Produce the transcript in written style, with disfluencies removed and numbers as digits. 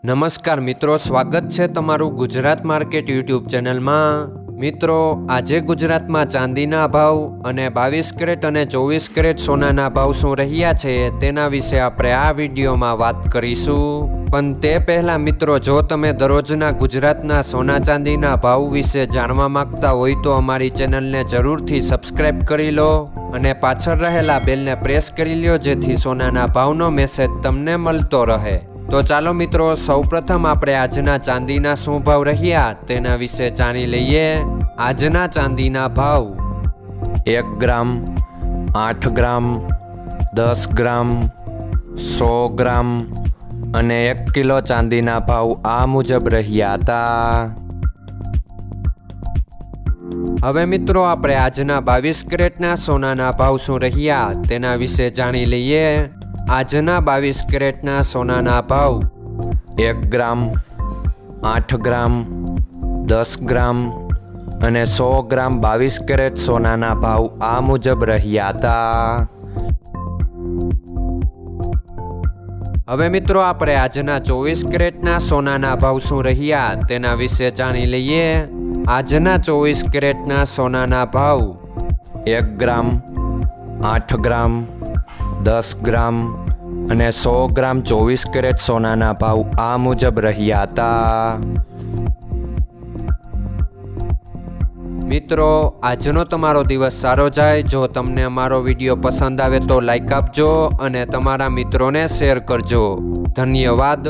નમસ્કાર મિત્રો, સ્વાગત છે તમારું ગુજરાત માર્કેટ યુટ્યુબ ચેનલમાં। મિત્રો, આજે ગુજરાતમાં ચાંદીના ભાવ અને 22 કેરેટ અને 24 કેરેટ સોનાના ભાવ શું રહ્યા છે તેના વિશે આપણે આ વિડીયોમાં વાત કરીશું। પણ તે પહેલાં મિત્રો, જો તમે દરરોજના ગુજરાતના સોના ચાંદીના ભાવ વિશે જાણવા માંગતા હોય તો અમારી ચેનલને જરૂરથી સબસ્ક્રાઈબ કરી લો અને પાછળ રહેલા બેલને પ્રેસ કરી લો, જેથી સોનાના ભાવનો મેસેજ તમને મળતો રહે। તો ચાલો મિત્રો, સૌપ્રથમ આપણે આજના ચાંદીના શું ભાવ રહ્યા તેના વિશે જાણી લઈએ। આજના ચાંદીના ભાવ 1 ગ્રામ, 8 ગ્રામ, 10 ગ્રામ, 100 ગ્રામ અને 1 કિલો ચાંદીના ભાવ આ મુજબ રહ્યા હતા। હવે મિત્રો, આપણે આજના 22 કેરેટના સોનાના ભાવ શું રહ્યા તેના વિશે જાણી લઈએ। આજના 22 કેરેટના સોનાના ભાવ 1 ગ્રામ, 8 ગ્રામ, 10 ગ્રામ અને 100 ગ્રામ 22 કેરેટ સોનાના ભાવ આ મુજબ રહ્યા હતા। હવે મિત્રો, આપણે આજના 24 કેરેટના સોનાના ભાવ શું રહ્યા તેના વિશે જાણી લઈએ। આજના 24 કેરેટના સોનાના ભાવ 1 ગ્રામ, 8 ગ્રામ, 10 ગ્રામ અને 100 ગ્રામ 24 કેરેટ સોનાના ભાવ આ મુજબ રહ્યા હતા। મિત્રો, આજનો તમારો દિવસ સારો જાય। જો તમને અમારો વિડીયો પસંદ આવે તો લાઈક આપજો અને તમારા મિત્રોને શેર કરજો। ધન્યવાદ।